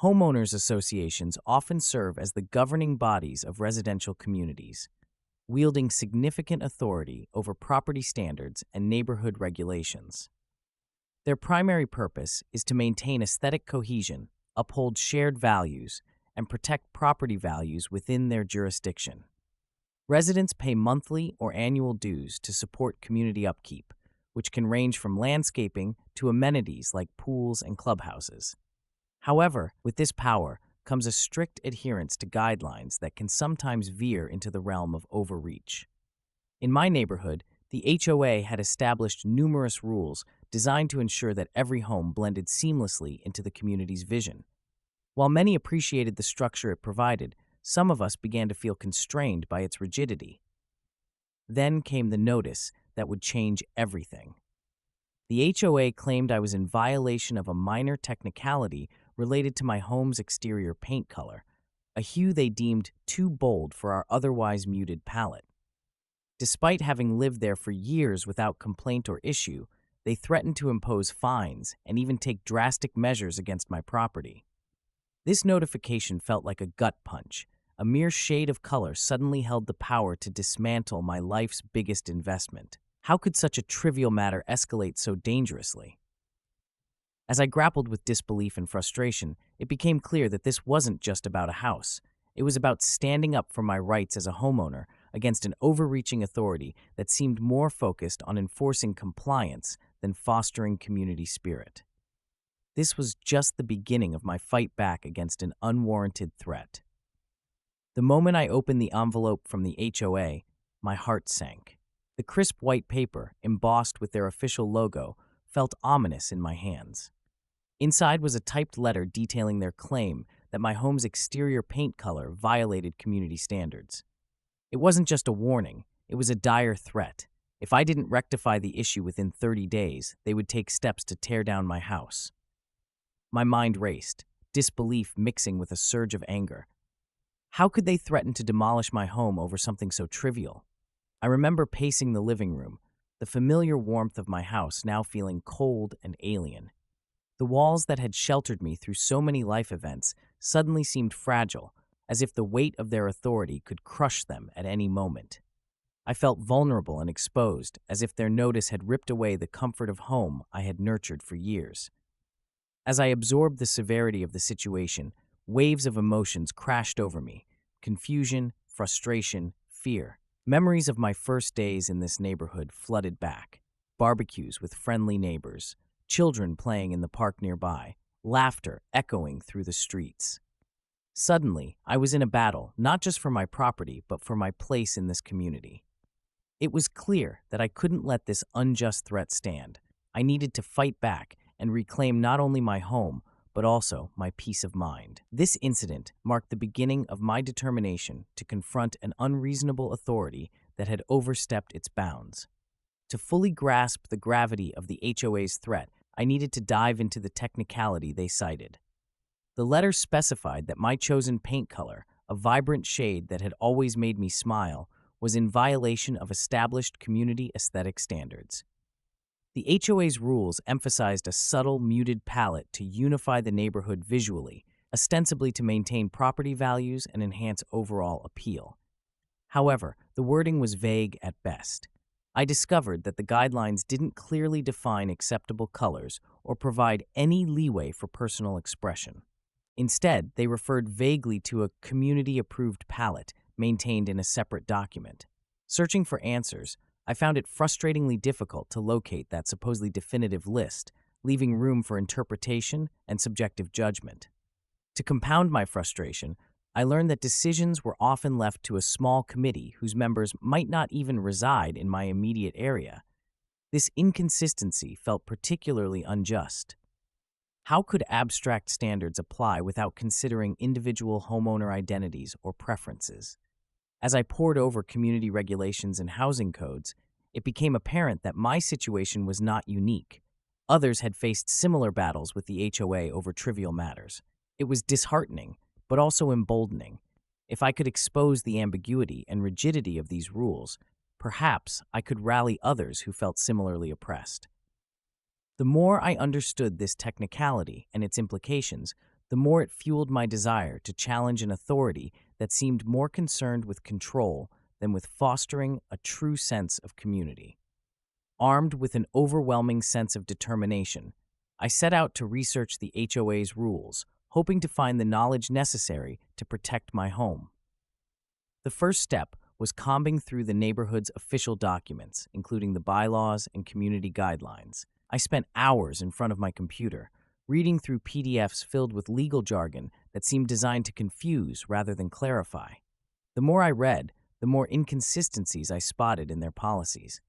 Homeowners associations often serve as the governing bodies of residential communities, wielding significant authority over property standards and neighborhood regulations. Their primary purpose is to maintain aesthetic cohesion, uphold shared values, and protect property values within their jurisdiction. Residents pay monthly or annual dues to support community upkeep, which can range from landscaping to amenities like pools and clubhouses. However, with this power comes a strict adherence to guidelines that can sometimes veer into the realm of overreach. In my neighborhood, the HOA had established numerous rules designed to ensure that every home blended seamlessly into the community's vision. While many appreciated the structure it provided, some of us began to feel constrained by its rigidity. Then came the notice that would change everything. The HOA claimed I was in violation of a minor technicality related to my home's exterior paint color, a hue they deemed too bold for our otherwise muted palette. Despite having lived there for years without complaint or issue, they threatened to impose fines and even take drastic measures against my property. This notification felt like a gut punch. A mere shade of color suddenly held the power to dismantle my life's biggest investment. How could such a trivial matter escalate so dangerously? As I grappled with disbelief and frustration, it became clear that this wasn't just about a house. It was about standing up for my rights as a homeowner against an overreaching authority that seemed more focused on enforcing compliance than fostering community spirit. This was just the beginning of my fight back against an unwarranted threat. The moment I opened the envelope from the HOA, my heart sank. The crisp white paper, embossed with their official logo, felt ominous in my hands. Inside was a typed letter detailing their claim that my home's exterior paint color violated community standards. It wasn't just a warning, it was a dire threat. If I didn't rectify the issue within 30 days, they would take steps to tear down my house. My mind raced, disbelief mixing with a surge of anger. How could they threaten to demolish my home over something so trivial? I remember pacing the living room, the familiar warmth of my house now feeling cold and alien. The walls that had sheltered me through so many life events suddenly seemed fragile, as if the weight of their authority could crush them at any moment. I felt vulnerable and exposed, as if their notice had ripped away the comfort of home I had nurtured for years. As I absorbed the severity of the situation, waves of emotions crashed over me: confusion, frustration, fear. Memories of my first days in this neighborhood flooded back. Barbecues with friendly neighbors, children playing in the park nearby, laughter echoing through the streets. Suddenly, I was in a battle, not just for my property, but for my place in this community. It was clear that I couldn't let this unjust threat stand. I needed to fight back and reclaim not only my home, but also my peace of mind. This incident marked the beginning of my determination to confront an unreasonable authority that had overstepped its bounds. To fully grasp the gravity of the HOA's threat, I needed to dive into the technicality they cited. The letter specified that my chosen paint color, a vibrant shade that had always made me smile, was in violation of established community aesthetic standards. The HOA's rules emphasized a subtle, muted palette to unify the neighborhood visually, ostensibly to maintain property values and enhance overall appeal. However, the wording was vague at best. I discovered that the guidelines didn't clearly define acceptable colors or provide any leeway for personal expression. Instead, they referred vaguely to a community-approved palette maintained in a separate document. Searching for answers, I found it frustratingly difficult to locate that supposedly definitive list, leaving room for interpretation and subjective judgment. To compound my frustration, I learned that decisions were often left to a small committee whose members might not even reside in my immediate area. This inconsistency felt particularly unjust. How could abstract standards apply without considering individual homeowner identities or preferences? As I pored over community regulations and housing codes, it became apparent that my situation was not unique. Others had faced similar battles with the HOA over trivial matters. It was disheartening, but also emboldening. If I could expose the ambiguity and rigidity of these rules, perhaps I could rally others who felt similarly oppressed. The more I understood this technicality and its implications, the more it fueled my desire to challenge an authority that seemed more concerned with control than with fostering a true sense of community. Armed with an overwhelming sense of determination, I set out to research the HOA's rules, hoping to find the knowledge necessary to protect my home. The first step was combing through the neighborhood's official documents, including the bylaws and community guidelines. I spent hours in front of my computer, reading through PDFs filled with legal jargon that seemed designed to confuse rather than clarify. The more I read, the more inconsistencies I spotted in their policies.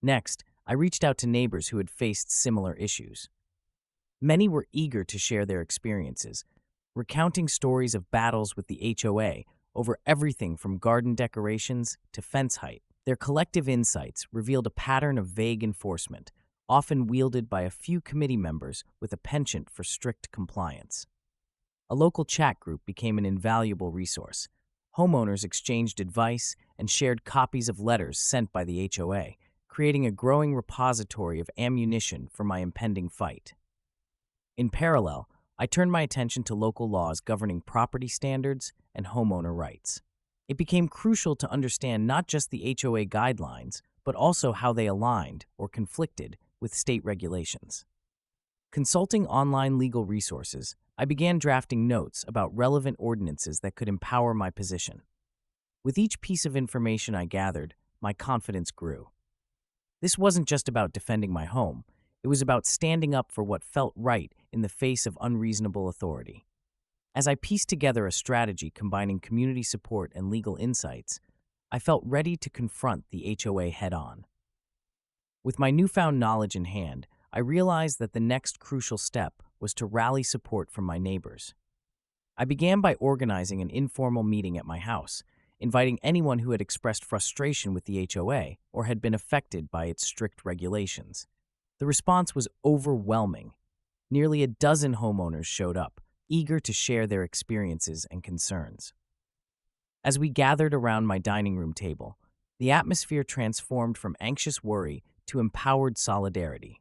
Next, I reached out to neighbors who had faced similar issues. Many were eager to share their experiences, recounting stories of battles with the HOA over everything from garden decorations to fence height. Their collective insights revealed a pattern of vague enforcement, often wielded by a few committee members with a penchant for strict compliance. A local chat group became an invaluable resource. Homeowners exchanged advice and shared copies of letters sent by the HOA, creating a growing repository of ammunition for my impending fight. In parallel, I turned my attention to local laws governing property standards and homeowner rights. It became crucial to understand not just the HOA guidelines, but also how they aligned or conflicted with state regulations. Consulting online legal resources, I began drafting notes about relevant ordinances that could empower my position. With each piece of information I gathered, my confidence grew. This wasn't just about defending my home. It was about standing up for what felt right in the face of unreasonable authority. As I pieced together a strategy combining community support and legal insights, I felt ready to confront the HOA head-on. With my newfound knowledge in hand, I realized that the next crucial step was to rally support from my neighbors. I began by organizing an informal meeting at my house, inviting anyone who had expressed frustration with the HOA or had been affected by its strict regulations. The response was overwhelming. Nearly a dozen homeowners showed up, eager to share their experiences and concerns. As we gathered around my dining room table, the atmosphere transformed from anxious worry to empowered solidarity.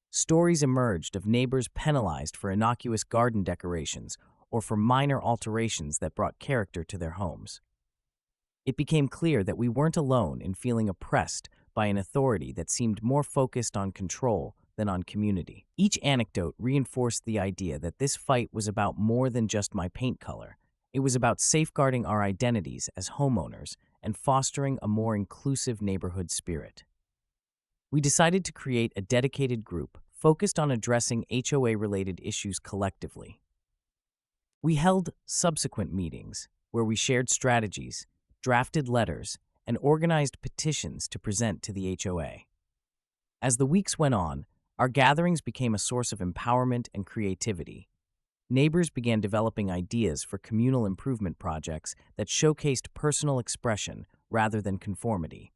Stories emerged of neighbors penalized for innocuous garden decorations or for minor alterations that brought character to their homes. It became clear that we weren't alone in feeling oppressed by an authority that seemed more focused on control than on community. Each anecdote reinforced the idea that this fight was about more than just my paint color. It was about safeguarding our identities as homeowners and fostering a more inclusive neighborhood spirit. We decided to create a dedicated group focused on addressing HOA-related issues collectively. We held subsequent meetings where we shared strategies, drafted letters, and organized petitions to present to the HOA. As the weeks went on, our gatherings became a source of empowerment and creativity. Neighbors began developing ideas for communal improvement projects that showcased personal expression rather than conformity.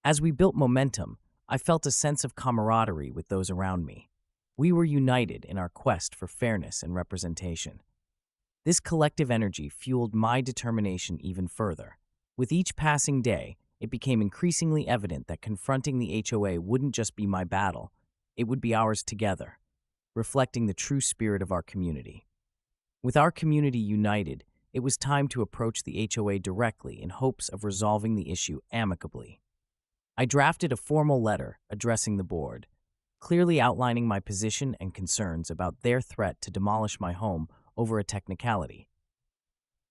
As we built momentum, I felt a sense of camaraderie with those around me. We were united in our quest for fairness and representation. This collective energy fueled my determination even further. With each passing day, it became increasingly evident that confronting the HOA wouldn't just be my battle, it would be ours together, reflecting the true spirit of our community. With our community united, it was time to approach the HOA directly in hopes of resolving the issue amicably. I drafted a formal letter addressing the board, clearly outlining my position and concerns about their threat to demolish my home over a technicality.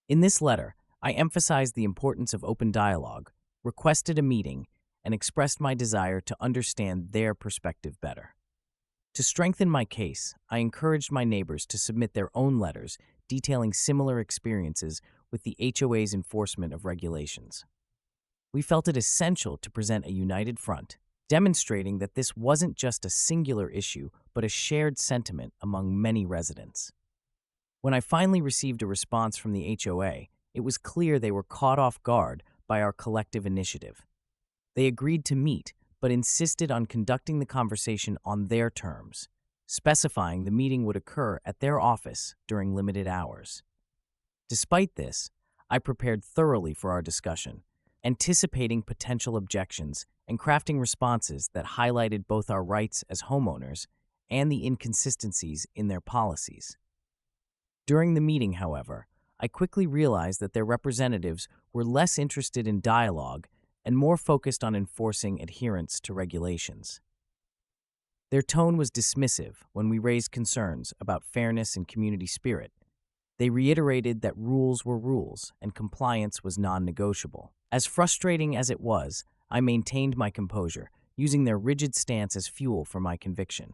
In this letter, I emphasized the importance of open dialogue, requested a meeting, and expressed my desire to understand their perspective better. To strengthen my case, I encouraged my neighbors to submit their own letters detailing similar experiences with the HOA's enforcement of regulations. We felt it essential to present a united front, demonstrating that this wasn't just a singular issue, but a shared sentiment among many residents. When I finally received a response from the HOA, it was clear they were caught off guard by our collective initiative. They agreed to meet, but insisted on conducting the conversation on their terms, specifying the meeting would occur at their office during limited hours. Despite this, I prepared thoroughly for our discussion, anticipating potential objections and crafting responses that highlighted both our rights as homeowners and the inconsistencies in their policies. During the meeting, however, I quickly realized that their representatives were less interested in dialogue and more focused on enforcing adherence to regulations. Their tone was dismissive when we raised concerns about fairness and community spirit. They reiterated that rules were rules and compliance was non-negotiable. As frustrating as it was, I maintained my composure, using their rigid stance as fuel for my conviction.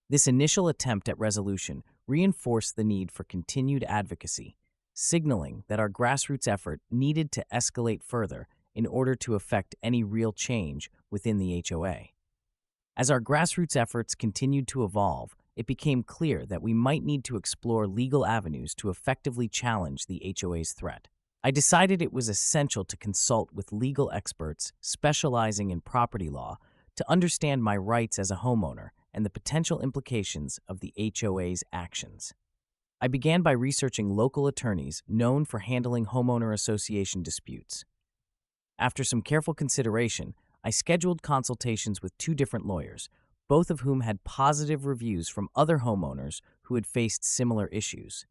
This initial attempt at resolution reinforced the need for continued advocacy, signaling that our grassroots effort needed to escalate further in order to effect any real change within the HOA. As our grassroots efforts continued to evolve, it became clear that we might need to explore legal avenues to effectively challenge the HOA's threat. I decided it was essential to consult with legal experts specializing in property law to understand my rights as a homeowner and the potential implications of the HOA's actions. I began by researching local attorneys known for handling homeowner association disputes. After some careful consideration, I scheduled consultations with two different lawyers, both of whom had positive reviews from other homeowners who had faced similar issues.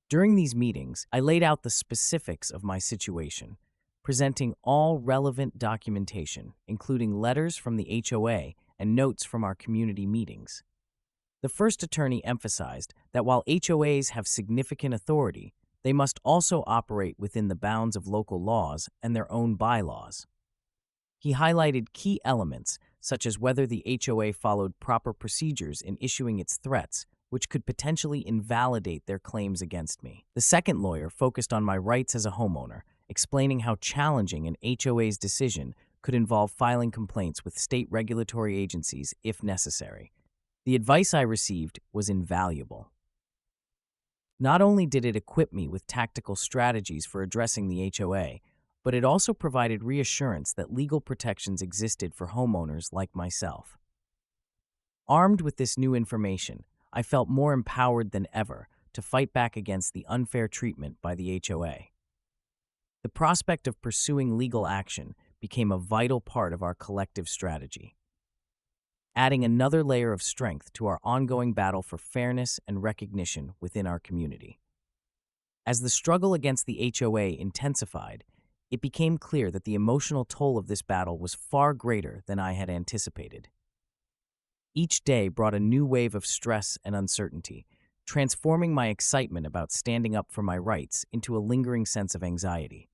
During these meetings, I laid out the specifics of my situation, presenting all relevant documentation, including letters from the HOA and notes from our community meetings. The first attorney emphasized that while HOAs have significant authority, they must also operate within the bounds of local laws and their own bylaws. He highlighted key elements, such as whether the HOA followed proper procedures in issuing its threats, which could potentially invalidate their claims against me. The second lawyer focused on my rights as a homeowner, explaining how challenging an HOA's decision could involve filing complaints with state regulatory agencies if necessary. The advice I received was invaluable. Not only did it equip me with tactical strategies for addressing the HOA, but it also provided reassurance that legal protections existed for homeowners like myself. Armed with this new information, I felt more empowered than ever to fight back against the unfair treatment by the HOA. The prospect of pursuing legal action became a vital part of our collective strategy, adding another layer of strength to our ongoing battle for fairness and recognition within our community. As the struggle against the HOA intensified, it became clear that the emotional toll of this battle was far greater than I had anticipated. Each day brought a new wave of stress and uncertainty, transforming my excitement about standing up for my rights into a lingering sense of anxiety.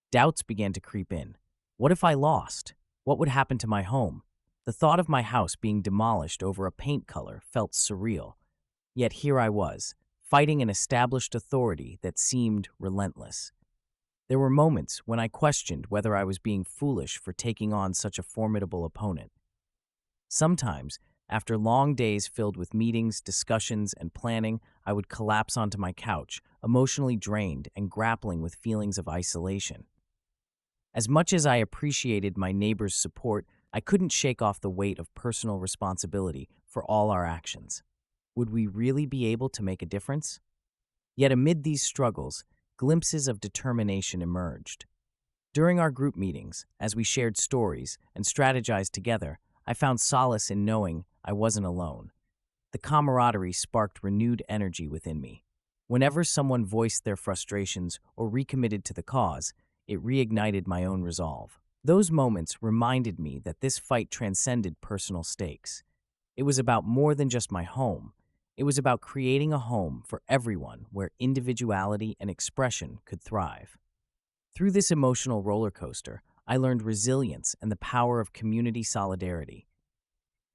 Doubts began to creep in. What if I lost? What would happen to my home? The thought of my house being demolished over a paint color felt surreal. Yet here I was, fighting an established authority that seemed relentless. There were moments when I questioned whether I was being foolish for taking on such a formidable opponent. Sometimes, after long days filled with meetings, discussions, and planning, I would collapse onto my couch, emotionally drained and grappling with feelings of isolation. As much as I appreciated my neighbors' support, I couldn't shake off the weight of personal responsibility for all our actions. Would we really be able to make a difference? Yet amid these struggles, glimpses of determination emerged. During our group meetings, as we shared stories and strategized together, I found solace in knowing I wasn't alone. The camaraderie sparked renewed energy within me. Whenever someone voiced their frustrations or recommitted to the cause, it reignited my own resolve. Those moments reminded me that this fight transcended personal stakes. It was about more than just my home. It was about creating a home for everyone where individuality and expression could thrive. Through this emotional roller coaster, I learned resilience and the power of community solidarity.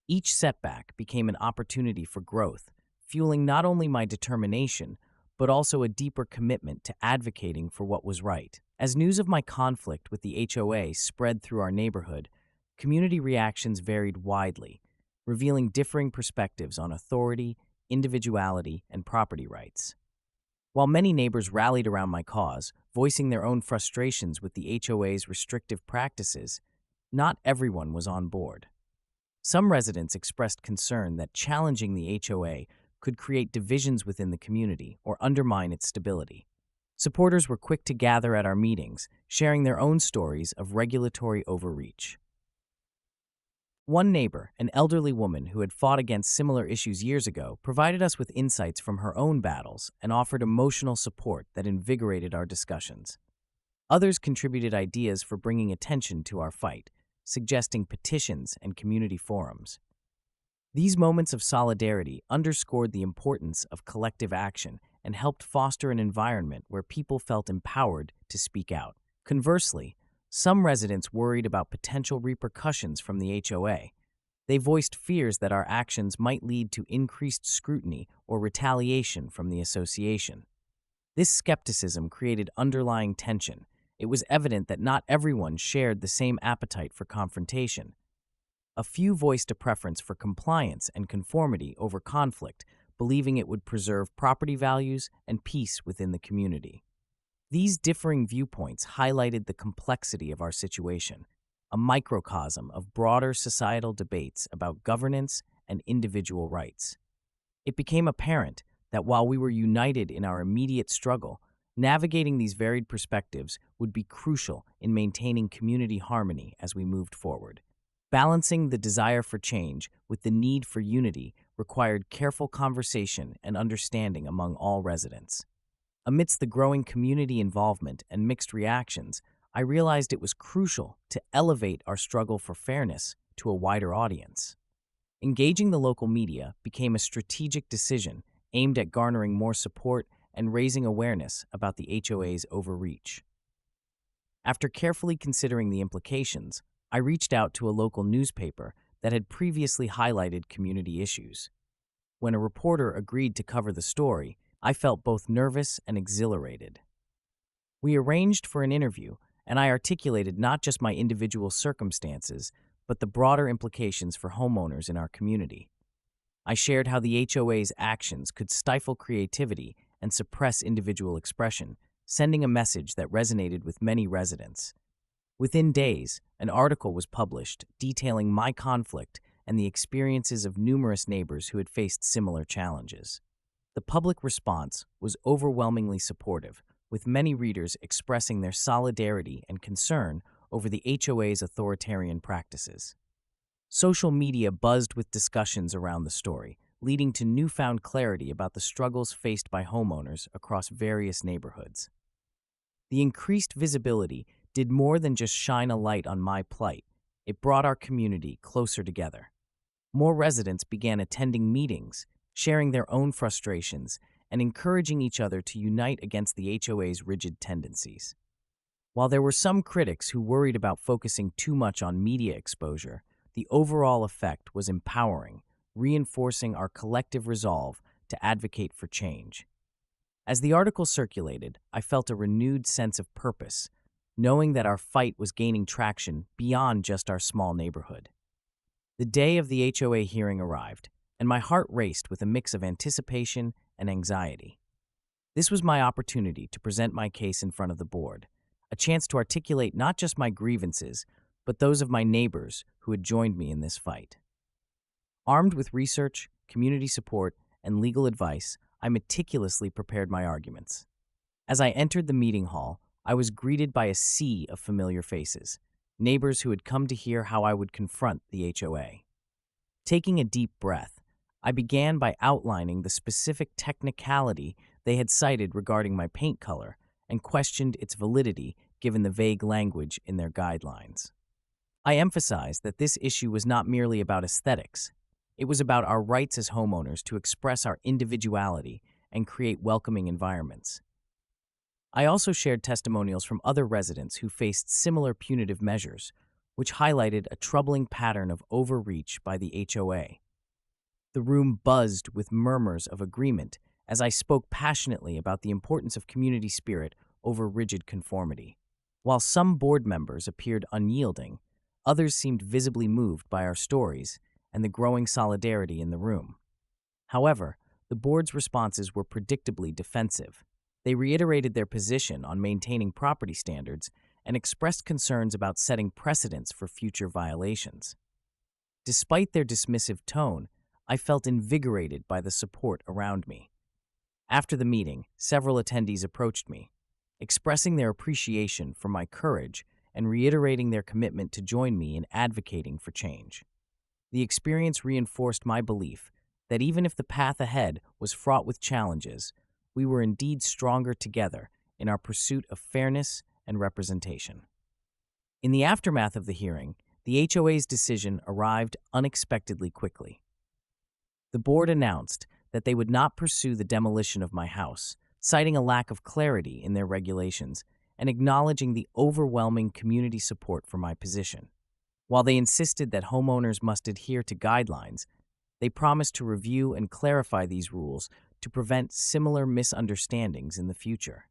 Each setback became an opportunity for growth, fueling not only my determination, but also a deeper commitment to advocating for what was right. As news of my conflict with the HOA spread through our neighborhood, community reactions varied widely, revealing differing perspectives on authority, individuality, and property rights. While many neighbors rallied around my cause, voicing their own frustrations with the HOA's restrictive practices, not everyone was on board. Some residents expressed concern that challenging the HOA could create divisions within the community or undermine its stability. Supporters were quick to gather at our meetings, sharing their own stories of regulatory overreach. One neighbor, an elderly woman who had fought against similar issues years ago, provided us with insights from her own battles and offered emotional support that invigorated our discussions. Others contributed ideas for bringing attention to our fight, suggesting petitions and community forums. These moments of solidarity underscored the importance of collective action and helped foster an environment where people felt empowered to speak out. Conversely, some residents worried about potential repercussions from the HOA. They voiced fears that our actions might lead to increased scrutiny or retaliation from the association. This skepticism created underlying tension. It was evident that not everyone shared the same appetite for confrontation. A few voiced a preference for compliance and conformity over conflict, believing it would preserve property values and peace within the community. These differing viewpoints highlighted the complexity of our situation, a microcosm of broader societal debates about governance and individual rights. It became apparent that while we were united in our immediate struggle, navigating these varied perspectives would be crucial in maintaining community harmony as we moved forward. Balancing the desire for change with the need for unity required careful conversation and understanding among all residents. Amidst the growing community involvement and mixed reactions, I realized it was crucial to elevate our struggle for fairness to a wider audience. Engaging the local media became a strategic decision aimed at garnering more support and raising awareness about the HOA's overreach. After carefully considering the implications, I reached out to a local newspaper that had previously highlighted community issues. When a reporter agreed to cover the story, I felt both nervous and exhilarated. We arranged for an interview, and I articulated not just my individual circumstances, but the broader implications for homeowners in our community. I shared how the HOA's actions could stifle creativity and suppress individual expression, sending a message that resonated with many residents. Within days, an article was published detailing my conflict and the experiences of numerous neighbors who had faced similar challenges. The public response was overwhelmingly supportive, with many readers expressing their solidarity and concern over the HOA's authoritarian practices. Social media buzzed with discussions around the story, leading to newfound clarity about the struggles faced by homeowners across various neighborhoods. The increased visibility did more than just shine a light on my plight. It brought our community closer together. More residents began attending meetings, sharing their own frustrations, and encouraging each other to unite against the HOA's rigid tendencies. While there were some critics who worried about focusing too much on media exposure, the overall effect was empowering, reinforcing our collective resolve to advocate for change. As the article circulated, I felt a renewed sense of purpose, knowing that our fight was gaining traction beyond just our small neighborhood. The day of the HOA hearing arrived, and my heart raced with a mix of anticipation and anxiety. This was my opportunity to present my case in front of the board, a chance to articulate not just my grievances, but those of my neighbors who had joined me in this fight. Armed with research, community support, and legal advice, I meticulously prepared my arguments. As I entered the meeting hall, I was greeted by a sea of familiar faces, neighbors who had come to hear how I would confront the HOA. Taking a deep breath, I began by outlining the specific technicality they had cited regarding my paint color and questioned its validity given the vague language in their guidelines. I emphasized that this issue was not merely about aesthetics. It was about our rights as homeowners to express our individuality and create welcoming environments. I also shared testimonials from other residents who faced similar punitive measures, which highlighted a troubling pattern of overreach by the HOA. The room buzzed with murmurs of agreement as I spoke passionately about the importance of community spirit over rigid conformity. While some board members appeared unyielding, others seemed visibly moved by our stories and the growing solidarity in the room. However, the board's responses were predictably defensive. They reiterated their position on maintaining property standards and expressed concerns about setting precedents for future violations. Despite their dismissive tone, I felt invigorated by the support around me. After the meeting, several attendees approached me, expressing their appreciation for my courage and reiterating their commitment to join me in advocating for change. The experience reinforced my belief that even if the path ahead was fraught with challenges, we were indeed stronger together in our pursuit of fairness and representation. In the aftermath of the hearing, the HOA's decision arrived unexpectedly quickly. The board announced that they would not pursue the demolition of my house, citing a lack of clarity in their regulations and acknowledging the overwhelming community support for my position. While they insisted that homeowners must adhere to guidelines, they promised to review and clarify these rules to prevent similar misunderstandings in the future.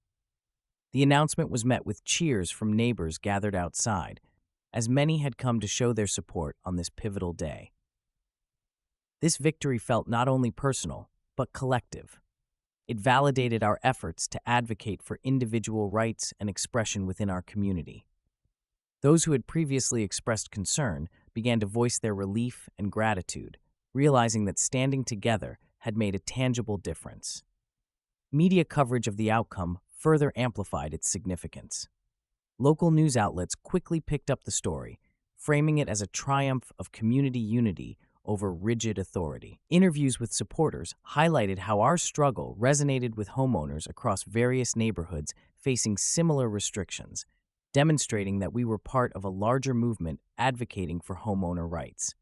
The announcement was met with cheers from neighbors gathered outside, as many had come to show their support on this pivotal day. This victory felt not only personal, but collective. It validated our efforts to advocate for individual rights and expression within our community. Those who had previously expressed concern began to voice their relief and gratitude, realizing that standing together had made a tangible difference. Media coverage of the outcome further amplified its significance. Local news outlets quickly picked up the story, framing it as a triumph of community unity over rigid authority. Interviews with supporters highlighted how our struggle resonated with homeowners across various neighborhoods facing similar restrictions, demonstrating that we were part of a larger movement advocating for homeowner rights.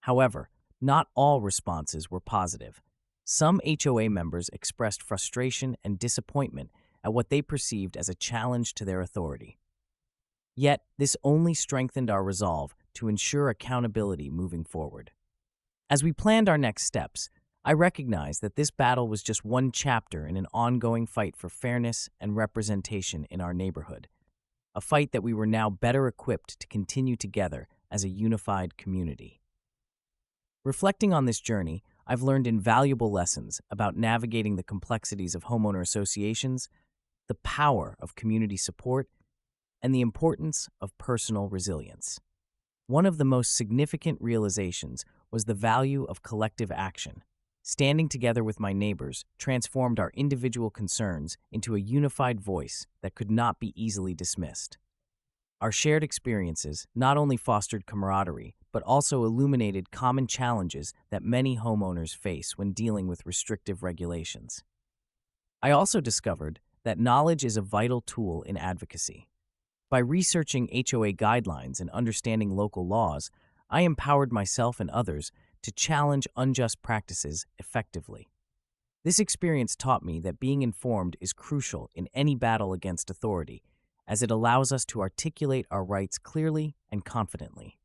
However, not all responses were positive. Some HOA members expressed frustration and disappointment at what they perceived as a challenge to their authority. Yet, this only strengthened our resolve to ensure accountability moving forward. As we planned our next steps, I recognized that this battle was just one chapter in an ongoing fight for fairness and representation in our neighborhood, a fight that we were now better equipped to continue together as a unified community. Reflecting on this journey, I've learned invaluable lessons about navigating the complexities of homeowner associations, the power of community support, and the importance of personal resilience. One of the most significant realizations was the value of collective action. Standing together with my neighbors transformed our individual concerns into a unified voice that could not be easily dismissed. Our shared experiences not only fostered camaraderie, but also illuminated common challenges that many homeowners face when dealing with restrictive regulations. I also discovered that knowledge is a vital tool in advocacy. By researching HOA guidelines and understanding local laws, I empowered myself and others to challenge unjust practices effectively. This experience taught me that being informed is crucial in any battle against authority, as it allows us to articulate our rights clearly and confidently.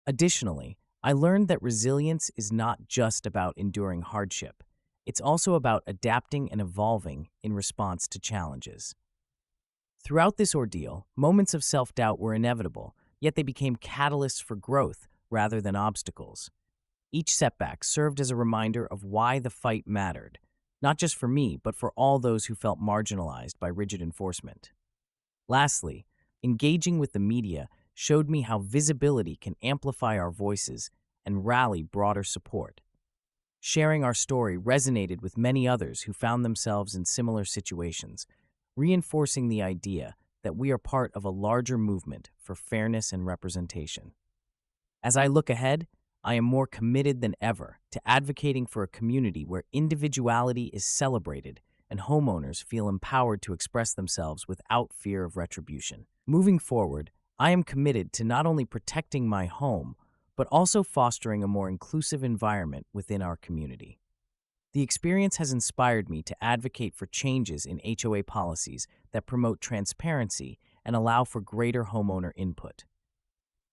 Additionally, I learned that resilience is not just about enduring hardship. It's also about adapting and evolving in response to challenges. Throughout this ordeal, moments of self-doubt were inevitable, yet they became catalysts for growth rather than obstacles. Each setback served as a reminder of why the fight mattered, not just for me, but for all those who felt marginalized by rigid enforcement. Lastly, engaging with the media showed me how visibility can amplify our voices and rally broader support. Sharing our story resonated with many others who found themselves in similar situations, reinforcing the idea that we are part of a larger movement for fairness and representation. As I look ahead, I am more committed than ever to advocating for a community where individuality is celebrated and homeowners feel empowered to express themselves without fear of retribution. Moving forward, I am committed to not only protecting my home, but also fostering a more inclusive environment within our community. The experience has inspired me to advocate for changes in HOA policies that promote transparency and allow for greater homeowner input.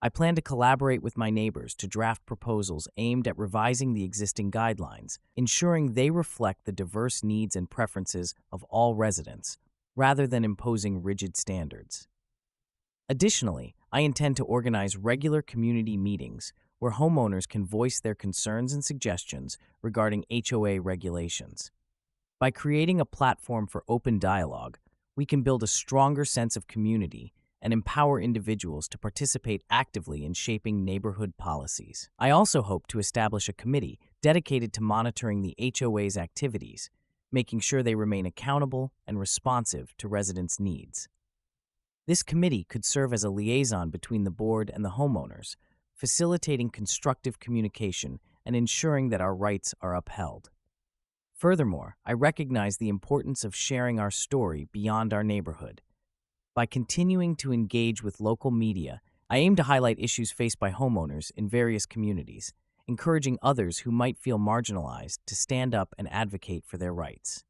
I plan to collaborate with my neighbors to draft proposals aimed at revising the existing guidelines, ensuring they reflect the diverse needs and preferences of all residents, rather than imposing rigid standards. Additionally, I intend to organize regular community meetings where homeowners can voice their concerns and suggestions regarding HOA regulations. By creating a platform for open dialogue, we can build a stronger sense of community and empower individuals to participate actively in shaping neighborhood policies. I also hope to establish a committee dedicated to monitoring the HOA's activities, making sure they remain accountable and responsive to residents' needs. This committee could serve as a liaison between the board and the homeowners, facilitating constructive communication and ensuring that our rights are upheld. Furthermore, I recognize the importance of sharing our story beyond our neighborhood. By continuing to engage with local media, I aim to highlight issues faced by homeowners in various communities, encouraging others who might feel marginalized to stand up and advocate for their rights.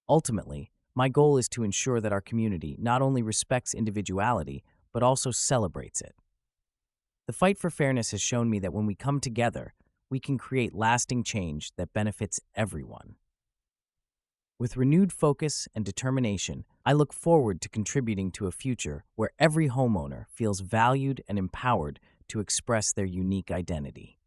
Ultimately, my goal is to ensure that our community not only respects individuality, but also celebrates it. The fight for fairness has shown me that when we come together, we can create lasting change that benefits everyone. With renewed focus and determination, I look forward to contributing to a future where every homeowner feels valued and empowered to express their unique identity.